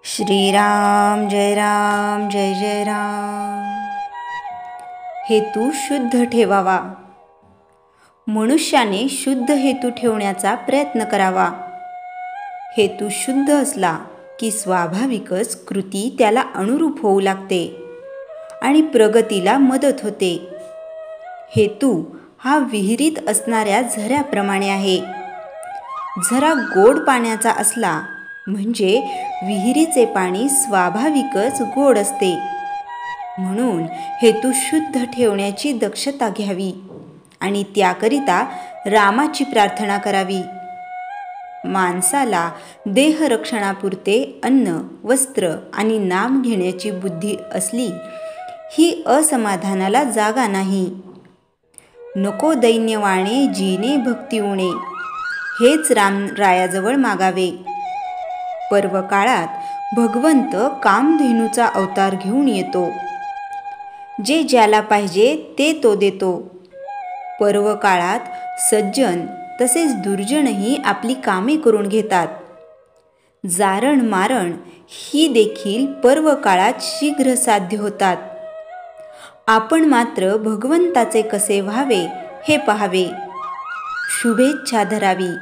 श्रीराम जय राम जय जय राम। हेतू शुद्ध ठेवावा। मनुष्याने शुद्ध हेतू ठेवण्याचा प्रयत्न करावा। हेतू शुद्ध असला की स्वाभाविकच कृती त्याला अनुरूप होऊ लागते आणि प्रगतीला मदत होते। हेतू हा विहिरीत असणाऱ्या झऱ्याप्रमाणे आहे। झरा गोड पाण्याचा असला म्हणजे विहिरीचे पाणी स्वाभाविकच गोड असते। म्हणून हेतू शुद्ध ठेवण्याची दक्षता घ्यावी आणि त्याकरिता रामाची प्रार्थना करावी। माणसाला देहरक्षणापुरते अन्न, वस्त्र आणि नाम घेण्याची बुद्धी असली ही असमाधानाला जागा नाही। नको दैन्यवाणे जीने भक्ती उणे, हेच रामरायाजवळ मागावे। पर्वकाळात भगवंत कामधेनूचा अवतार घेऊन येतो। जे ज्याला पाहिजे ते तो देतो। पर्वकाळात सज्जन तसेच दुर्जनही आपली कामे करून घेतात। जारण मारण ही देखील पर्वकाळात शीघ्र साध्य होतात। आपण मात्र भगवंताचे कसे व्हावे हे पाहावे। शुभेच्छा धरावी,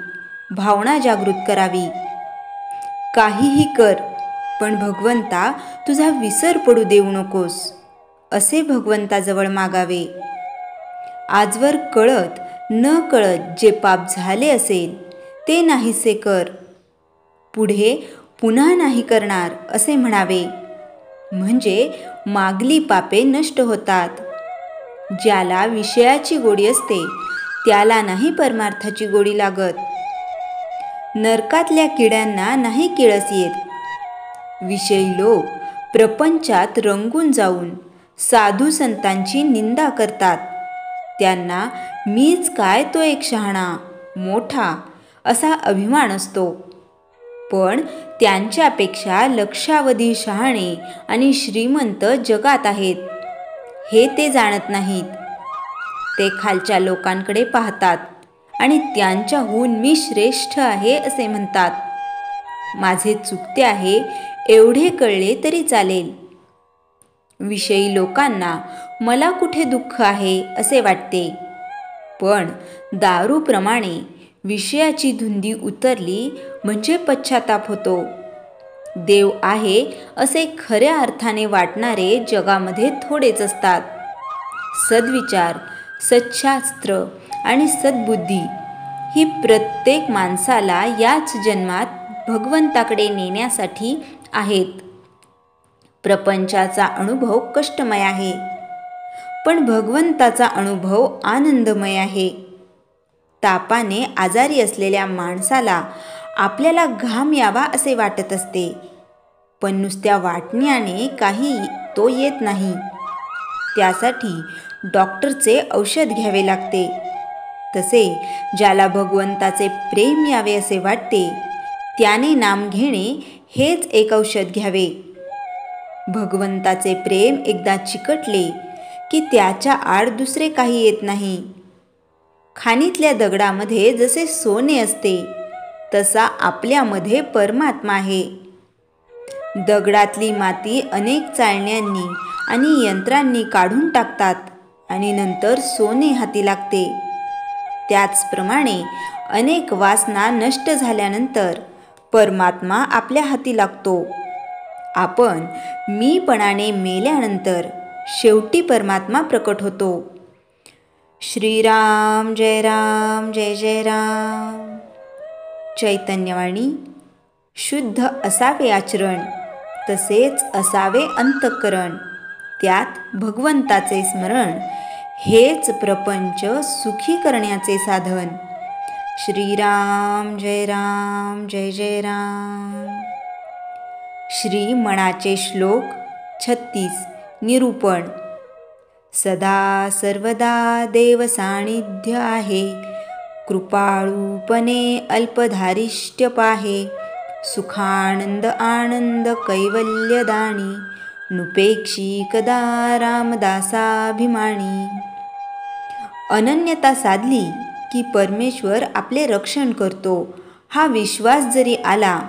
भावना जागृत करावी। काहीही कर, पण भगवंता तुझा विसर पडू देऊ नकोस, असे भगवंताजवळ मागावे। आजवर कळत न कळत जे पाप झाले असेल ते नाहीसे कर, पुढे पुन्हा नाही करणार असे म्हणावे। म्हणजे मागली पापे नष्ट होतात। ज्याला विषयाची गोडी असते त्याला नाही परमार्थाची गोडी लागत। नरकातल्या किड्यांना नाही किळस येत। विषयी लोक प्रपंचात रंगून जाऊन साधू संतांची निंदा करतात। त्यांना मीच काय तो एक शहाणा मोठा असा अभिमान असतो। पण त्यांच्यापेक्षा लक्षावधी शहाणे आणि श्रीमंत जगात आहेत, हे ते जाणत नाहीत। ते खालच्या लोकांकडे पाहतात आणि त्यांच्याहून मी श्रेष्ठ आहे असे म्हणतात। माझे चुकते आहे एवढे कळले तरी चालेल। विषयी लोकांना मला कुठे दुःख आहे असे वाटते, पण दारूप्रमाणे विषयाची धुंदी उतरली म्हणजे पश्चाताप होतो। देव आहे असे खऱ्या अर्थाने वाटणारे जगामध्ये थोडेच असतात। सद्विचार, सच्छास्त्र आणि सद्बुद्धी ही प्रत्येक माणसाला याच जन्मात भगवंताकडे नेण्यासाठी आहेत। प्रपंचाचा अनुभव कष्टमय आहे, पण भगवंताचा अनुभव आनंदमय आहे। तापाने आजारी असलेल्या माणसाला आपल्याला घाम यावा असे वाटत असते, पण नुसत्या वाटण्याने काही तो येत नाही। त्यासाठी डॉक्टरचे औषध घ्यावे लागते। तसे ज्याला भगवंताचे प्रेम यावे असे वाटते त्याने नाम घेणे हेच एक औषध घ्यावे। भगवंताचे प्रेम एकदा चिकटले की त्याच्या आड दुसरे काही येत नाही। खाणीतल्या दगडामध्ये जसे सोने असते तसा आपल्यामध्ये परमात्मा आहे। दगडातली माती अनेक चाळण्यांनी आणि यंत्रांनी काढून टाकतात आणि नंतर सोने हाती लागते। त्याचप्रमाणे अनेक वासना नष्ट झाल्यानंतर परमात्मा आपल्या हाती लागतो। आपण मीपणाने मेल्यानंतर शेवटी परमात्मा प्रकट होतो। श्रीराम जय राम जय जय राम। चैतन्यवाणी। शुद्ध असावे आचरण, तसेच असावे अंतःकरण। त्यात भगवंताचे स्मरण हेच प्रपंच सुखी करण्याचे साधन। श्रीराम जय राम जय जय राम। श्री मनाचे श्लोक 36 निरूपण। सदा सर्वदा देव सानिध्य आहे, कृपाळूपणे अल्पधारिष्ट्य पाहे। सुखानंद आनंद कैवल्यदानी, नुपेक्षी कदा रामदासाभिमानी। अनन्यता साधली की परमेश्वर आपले रक्षण करतो हा विश्वास जरी आला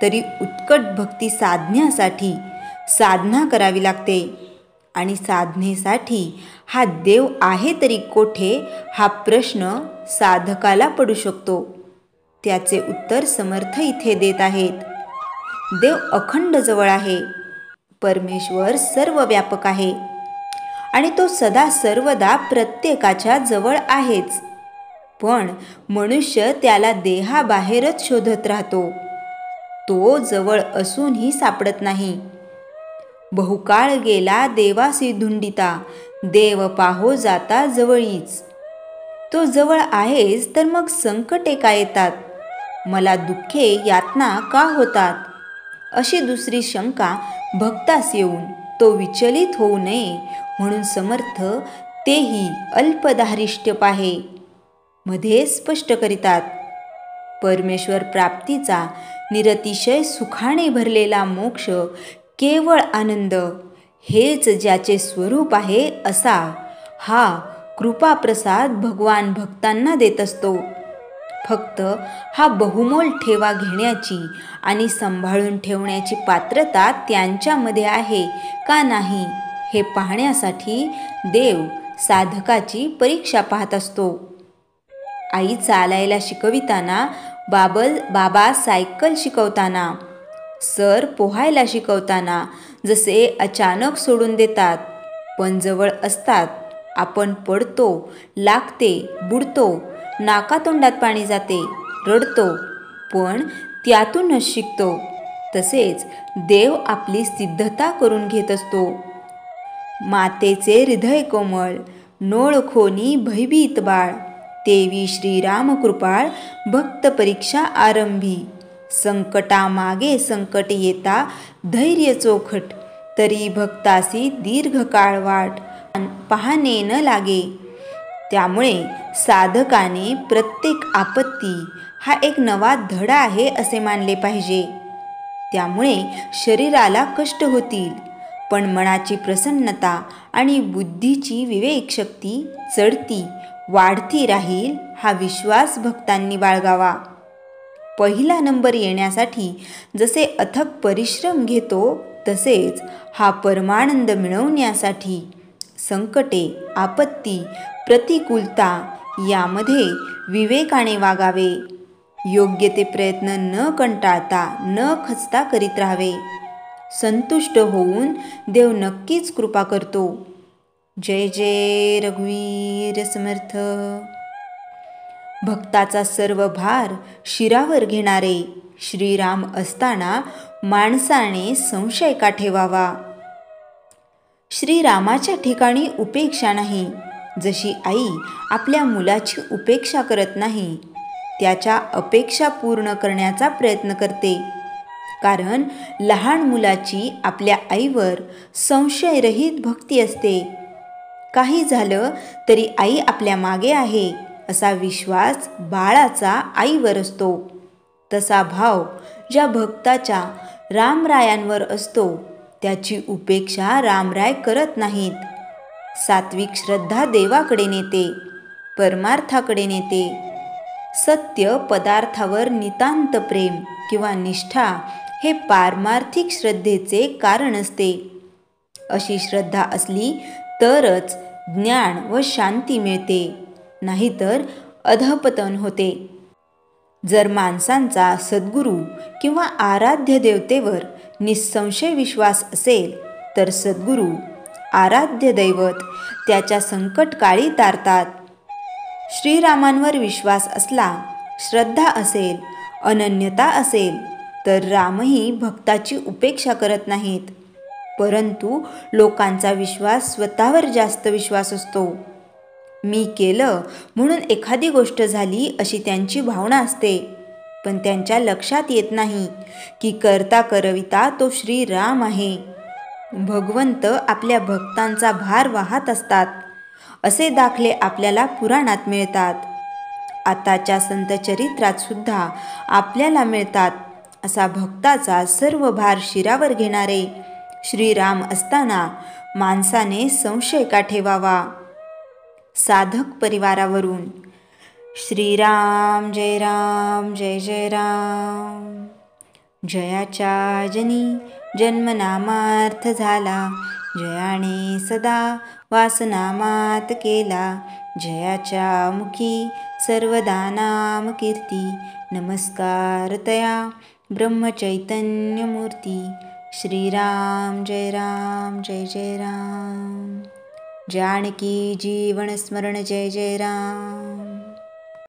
तरी उत्कट भक्ती साधण्यासाठी साधना करावी लागते आणि साधनेसाठी हा देव आहे तरी कोठे हा प्रश्न साधकाला पडू शकतो. त्याचे उत्तर समर्थ इथे देत आहेत. देव अखंड जवळ आहे. परमेश्वर सर्व व्यापक आहे आणि तो सदा सर्वदा प्रत्येकाच्या जवळ आहेच. पण मनुष्य त्याला देहाबाहेरच शोधत राहतो. तो जवळ असूनही सापडत नाही. बहुकाळ गेला देवासी धुंडिता, देव पाहो जाता जवळीच. तो जवळ आहेच तर मग संकटे का येतात, मला दुःखे यातना का होतात, अशी दुसरी शंका भक्तास येऊन तो विचलित होऊ नये म्हणून समर्थ तेही अल्पधारिष्ट्य पाहे मध्ये स्पष्ट करीतात. परमेश्वर प्राप्तीचा निरतिशय सुखाने भरलेला मोक्ष, केवळ आनंद हेच ज्याचे स्वरूप आहे असा हा कृपाप्रसाद भगवान भक्तांना देत असतो. फक्त हा बहुमोल ठेवा घेण्याची आणि सांभाळून ठेवण्याची पात्रता त्यांच्यामध्ये आहे का नाही हे पाहण्यासाठी देव साधकाची परीक्षा पाहत असतो. आई चालायला शिकविताना, बाबा सायकल शिकवताना, सर पोहायला शिकवताना जसे अचानक सोडून देतात पण जवळ असतात, आपण पडतो, लागते, बुडतो, नाकातोंडात पाणी जाते, रडतो, पण त्यातूनच शिकतो, तसेच देव आपली सिद्धता करून घेत असतो. मातेचे हृदय कोमळ, नोळखोनी भयभीत बाळ, तेवी श्रीराम कृपाळ, भक्त परीक्षा आरंभी. संकटामागे संकट येता धैर्य चोखट, तरी भक्तासी दीर्घकाळ वाट पाहणे न लागे. त्यामुळे साधकाने प्रत्येक आपत्ती हा एक नवा धडा आहे असे मानले पाहिजे. त्यामुळे शरीराला कष्ट होतील पण मनाची प्रसन्नता आणि बुद्धीची विवेकशक्ती चढती वाढती राहील हा विश्वास भक्तांनी बाळगावा. पहिला नंबर येण्यासाठी जसे अथक परिश्रम घेतो तसेच हा परमानंद मिळवण्यासाठी संकटे, आपत्ती, प्रतिकूलता यामध्ये विवेकाने वागावे. योग्य ते प्रयत्न न कंटाळता न खचता करीत राहावे. संतुष्ट होऊन देव नक्कीच कृपा करतो. जय जय रघुवीर समर्थ. भक्ताचा सर्व भार शिरावर घेणारे श्रीराम असताना माणसाने संशय का ठेवावा. श्रीरामाच्या ठिकाणी उपेक्षा नाही. जशी आई आपल्या मुलाची उपेक्षा करत नाही, त्याच्या अपेक्षा पूर्ण करण्याचा प्रयत्न करते. कारण लहान मुलाची आपल्या आईवर संशयरहित भक्ती असते. काही झालं तरी आई आपल्या मागे आहे असा विश्वास बाळाचा आईवर असतो. तसा भाव ज्या भक्ताच्या रामरायांवर असतो त्याची उपेक्षा रामराय करत नाहीत. सात्विक श्रद्धा देवाकडे नेते, परमार्थाकडे नेते. सत्य पदार्थावर नितांत प्रेम किंवा निष्ठा हे पारमार्थिक श्रद्धेचे कारण असते. अशी श्रद्धा असली तरच ज्ञान व शांती मिळते, नाहीतर अधःपतन होते. जर माणसांचा सद्गुरू किंवा आराध्य देवतेवर निसंशय विश्वास असेल तर सद्गुरू, आराध्य दैवत त्याच्या संकटकाळी तारतात. श्रीरामांवर विश्वास असला, श्रद्धा असेल, अनन्यता असेल तर रामही भक्ताची उपेक्षा करत नाहीत. परंतु लोकांचा विश्वास स्वतःवर जास्त विश्वास असतो. मी केलं म्हणून एखादी गोष्ट झाली अशी त्यांची भावना असते. पण त्यांच्या लक्षात येत नाही की करता करविता तो श्रीराम आहे. भगवंत आपल्या भक्तांचा भार वाहत असतात असे दाखले आपल्याला पुराणात मिळतात. आताच्या संत चरित्रात सुद्धा आपल्याला मिळतात. असा भक्ताचा सर्व भार शिरावर घेणारे श्रीराम असताना माणसाने संशय का ठेवावा. साधक परिवारावरून. श्रीराम जय राम जय जय राम. जयाच्या जनी जन्मनामार्थ झाला, जयाने सदा वासनामात केला. जयाच्या मुखी सर्वदा नाम कीर्ती, नमस्कार तया ब्रह्मचैतन्यमूर्ती. श्रीराम जय राम जय जय राम. जानकी जीवन स्मरण जय जय राम.